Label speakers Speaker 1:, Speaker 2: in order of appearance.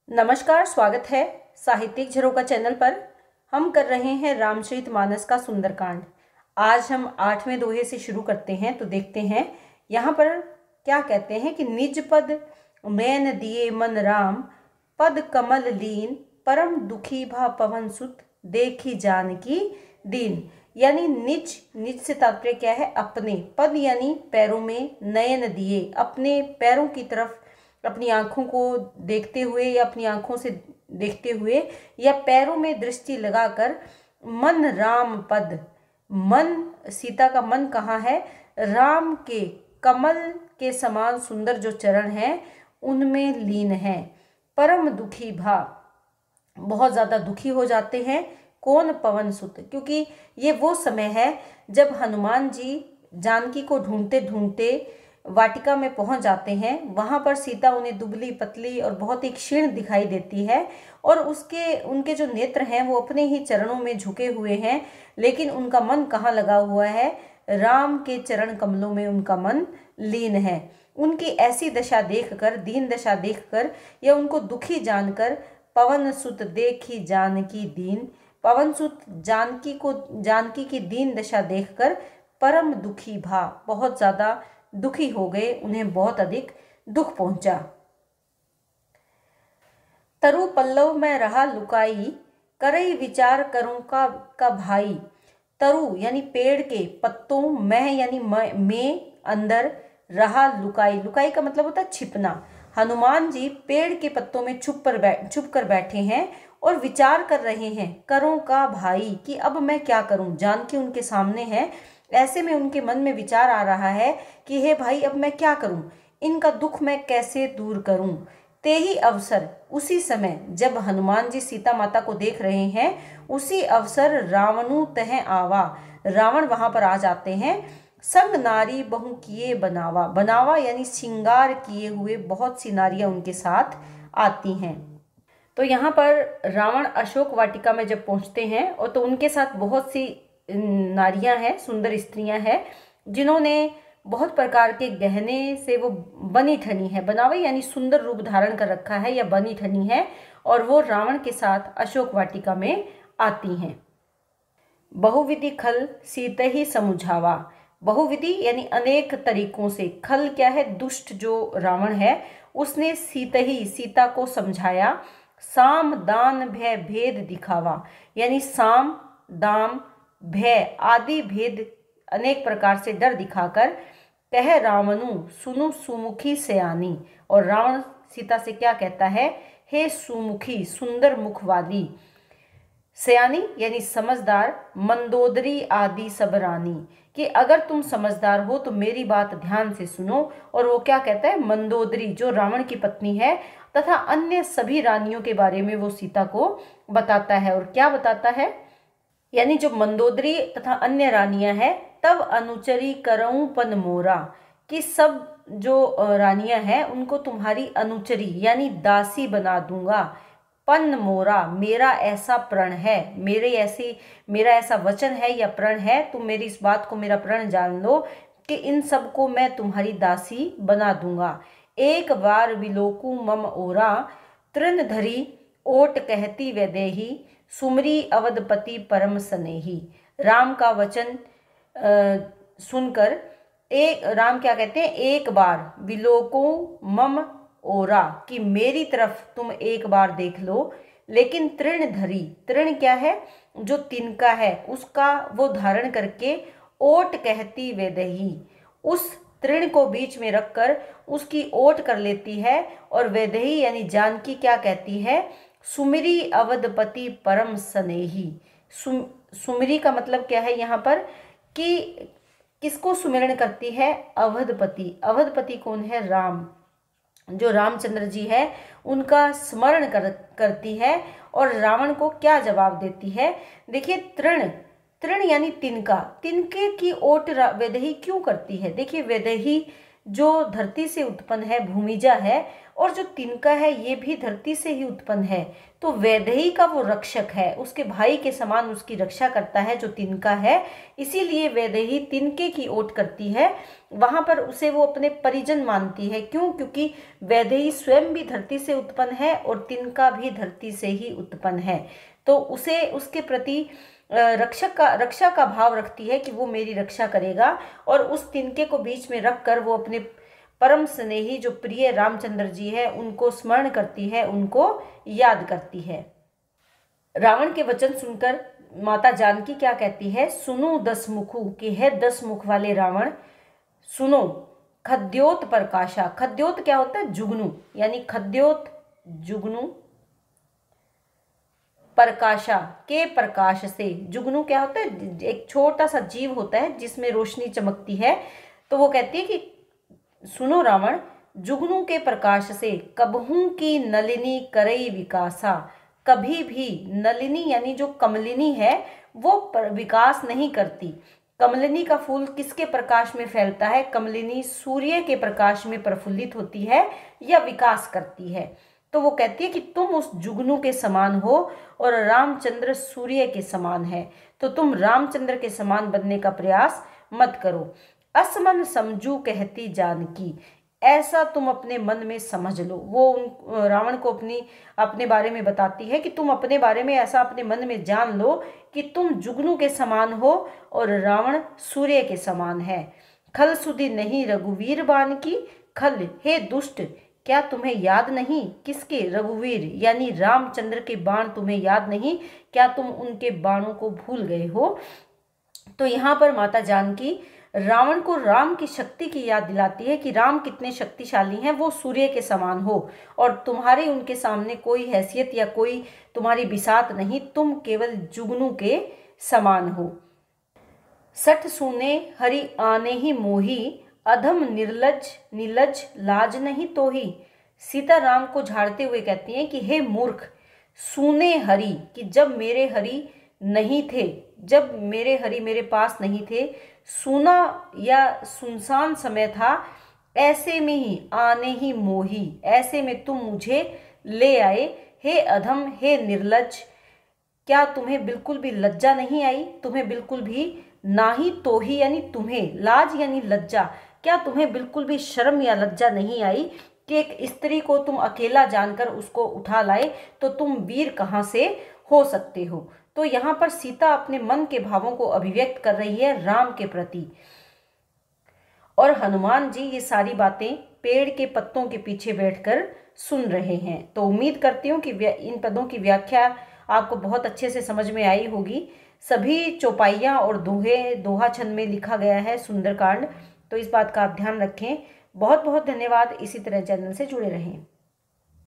Speaker 1: नमस्कार, स्वागत है साहित्यिक झरोका चैनल पर। हम कर रहे हैं रामचरितमानस का सुंदरकांड। आज हम 8वें दोहे से शुरू करते हैं। तो देखते हैं यहाँ पर क्या कहते हैं कि निज पद मैन दिए मन राम, पद कमल लीन, परम दुखी भा पवन सुत, देखी जानकी दीन। यानी निज से तात्पर्य क्या है? अपने। पद यानी पैरों में, नयन दिए अपने पैरों की तरफ, अपनी आंखों को देखते हुए या अपनी आंखों से देखते हुए या पैरों में दृष्टि लगाकर, मन राम पद, मन सीता का मन कहाँ है? राम के कमल के समान सुंदर जो चरण हैं उनमें लीन है। परम दुखी भा, बहुत ज़्यादा दुखी हो जाते हैं। कौन? पवन सुत, क्योंकि ये वो समय है जब हनुमान जी जानकी को ढूंढते ढूंढते वाटिका में पहुंच जाते हैं। वहां पर सीता उन्हें दुबली पतली और बहुत ही क्षीण दिखाई देती है और उनके जो नेत्र हैं वो अपने ही चरणों में झुके हुए हैं, लेकिन उनका मन कहाँ लगा हुआ है? राम के चरण कमलों में उनका मन लीन है। उनकी ऐसी दशा देखकर, दीन दशा देखकर या उनको दुखी जानकर, पवन सुत देखी जानकी दीन, पवन सुत जानकी की दीन दशा देखकर परम दुखी भा, बहुत ज्यादा दुखी हो गए, उन्हें बहुत अधिक दुख पहुंचा। तरु पल्लव में रहा लुकाई, करई विचार करूं का भाई। तरु यानी पेड़ के पत्तों, मैं यानी में अंदर, रहा लुकाई, लुकाई का मतलब होता है छिपना। हनुमान जी पेड़ के पत्तों में छुप कर बैठे हैं और विचार कर रहे हैं, करूं का भाई, कि अब मैं क्या करूं। जानकी उनके सामने है, ऐसे में उनके मन में विचार आ रहा है कि हे भाई, अब मैं क्या करूं, इनका दुख मैं कैसे दूर करूं। ते ही अवसर, उसी समय जब हनुमान जी सीता माता को देख रहे हैं, उसी अवसर रावणु तह आवा, रावण वहां पर आ जाते हैं। संग नारी बहु किए बनावा, बनावा यानी श्रृंगार किए हुए बहुत सी नारियां उनके साथ आती हैं। तो यहाँ पर रावण अशोक वाटिका में जब पहुंचते हैं और तो उनके साथ बहुत सी नारियां हैं, सुंदर स्त्रियां हैं, जिन्होंने बहुत प्रकार के गहने से वो बनी ठनी है। बनावई यानी सुंदर रूप धारण कर रखा है या बनी ठनी है, और वो रावण के साथ अशोक वाटिका में आती हैं। बहुविधि खल सीत ही समुझावा, बहुविधि यानी अनेक तरीकों से, खल क्या है? दुष्ट जो रावण है उसने सीता को समझाया। साम दान भय भेद दिखावा, यानी साम दाम भय आदि भेद, अनेक प्रकार से डर दिखाकर, कह रावणु सुनु सुमुखी सयानी, और रावण सीता से क्या कहता है? हे सुमुखी, सुंदर मुख वाली, सयानी यानी समझदार, मंदोदरी आदि सब रानी, कि अगर तुम समझदार हो तो मेरी बात ध्यान से सुनो। और वो क्या कहता है? मंदोदरी जो रावण की पत्नी है तथा अन्य सभी रानियों के बारे में वो सीता को बताता है। और क्या बताता है? यानी जो मंदोदरी तथा अन्य रानियां हैं, तब अनुचरी करऊं पन मोरा, कि सब जो रानियां हैं उनको तुम्हारी अनुचरी यानी दासी बना दूंगा। पन मोरा, मेरा ऐसा प्रण है, मेरा ऐसा वचन है या प्रण है, तुम मेरी इस बात को मेरा प्रण जान लो कि इन सब को मैं तुम्हारी दासी बना दूंगा। एक बार विलोकू मम ओरा, तृण धरी ओट कहती वैदेही, सुमरी अवधपति परम स्नेही। राम का वचन सुनकर राम क्या कहते हैं? एक बार विलोको मम ओरा, कि मेरी तरफ तुम एक बार देख लो, लेकिन तृण धरी, तृण क्या है? जो तिनका है उसका वो धारण करके, ओट कहती वैदेही, उस तृण को बीच में रखकर उसकी ओट कर लेती है। और वैदेही यानी जानकी क्या कहती है? सुमिरी अवधपति परम स्नेही। सुमिरी का मतलब क्या है यहाँ पर? कि किसको सुमिरन करती है? अवधपति। अवधपति कौन है? राम, जो रामचंद्र जी है उनका स्मरण करती है। और रावण को क्या जवाब देती है? देखिए, तृण, तृण यानी तिनका, तिनके की ओट वैदेही क्यों करती है? देखिए, वैदेही जो धरती से उत्पन्न है, भूमिजा है, और जो तिनका है ये भी धरती से ही उत्पन्न है, तो वैदेही का वो रक्षक है, उसके भाई के समान उसकी रक्षा करता है जो तिनका है। इसीलिए वैदेही तिनके की ओट करती है, वहां पर उसे वो अपने परिजन मानती है। क्यों? क्योंकि वैदेही स्वयं भी धरती से उत्पन्न है और तिनका भी धरती से ही उत्पन्न है, तो उसे उसके प्रति रक्षा का भाव रखती है कि वो मेरी रक्षा करेगा। और उस तिनके को बीच में रख कर वो अपने परम स्नेही जो प्रिय रामचंद्र जी है उनको स्मरण करती है, उनको याद करती है। रावण के वचन सुनकर माता जानकी क्या कहती है? सुनो दस मुखू, कि है 10 मुख वाले रावण, सुनो। खद्योत प्रकाशा, खद्योत क्या होता है? जुगनू, यानी खद्योत जुगनू, प्रकाशा के प्रकाश से। जुगनू क्या होता है? एक छोटा सा जीव होता है जिसमें रोशनी चमकती है। तो वो कहती है कि सुनो रावण, जुगनू के प्रकाश से कबहू की नलिनी करई विकासा, कभी भी नलिनी यानी जो कमलिनी है वो विकास नहीं करती। कमलिनी का फूल किसके प्रकाश में फैलता है? कमलिनी सूर्य के प्रकाश में प्रफुल्लित होती है या विकास करती है। तो वो कहती है कि तुम उस जुगनू के समान हो और रामचंद्र सूर्य के समान है, तो तुम रामचंद्र के समान बनने का प्रयास मत करो। असमन समझू कहती जानकी, ऐसा तुम अपने मन में समझ लो। वो रावण को अपने बारे में बताती है कि तुम अपने बारे में ऐसा अपने मन में जान लो कि तुम जुगनू के समान हो और रावण सूर्य के समान है। खल सुधि नहीं रघुवीर बाण की, खल हे दुष्ट, क्या तुम्हें याद नहीं? किसके? रघुवीर यानी रामचंद्र के बाण तुम्हें याद नहीं? क्या तुम उनके बाणों को भूल गए हो? तो यहाँ पर माता जानकी रावण को राम की शक्ति की याद दिलाती है कि राम कितने शक्तिशाली हैं, वो सूर्य के समान हो और तुम्हारे उनके सामने कोई हैसियत या कोई तुम्हारी बिसात नहीं, तुम केवल जुगनू के समान हो। सठ सुने हरि आने ही मोही, अधम निर्लज नीलज लाज नहीं तो ही। सीता राम को झाड़ते हुए कहती हैं कि हे मूर्ख, सुने हरि, कि जब मेरे हरि नहीं थे, जब मेरे हरि मेरे पास नहीं थे, सूना या सुनसान समय था, ऐसे में ही आने ही मोही, ऐसे में तुम मुझे ले आए। हे अधम, हे निर्लज, क्या तुम्हें बिल्कुल भी लज्जा नहीं आई? तुम्हें बिल्कुल भी ना ही तो ही यानी तुम्हें, लाज यानी लज्जा, क्या तुम्हें बिल्कुल भी शर्म या लज्जा नहीं आई कि एक स्त्री को तुम अकेला जानकर उसको उठा लाए? तो तुम वीर कहाँ से हो सकते हो? तो यहाँ पर सीता अपने मन के भावों को अभिव्यक्त कर रही है राम के प्रति, और हनुमान जी ये सारी बातें पेड़ के पत्तों के पीछे बैठकर सुन रहे हैं। तो उम्मीद करती हूँ कि इन पदों की व्याख्या आपको बहुत अच्छे से समझ में आई होगी। सभी चौपाइयाँ और दोहा छंद में लिखा गया है सुंदरकांड, तो इस बात का आप ध्यान रखें। बहुत बहुत धन्यवाद। इसी तरह चैनल से जुड़े रहें।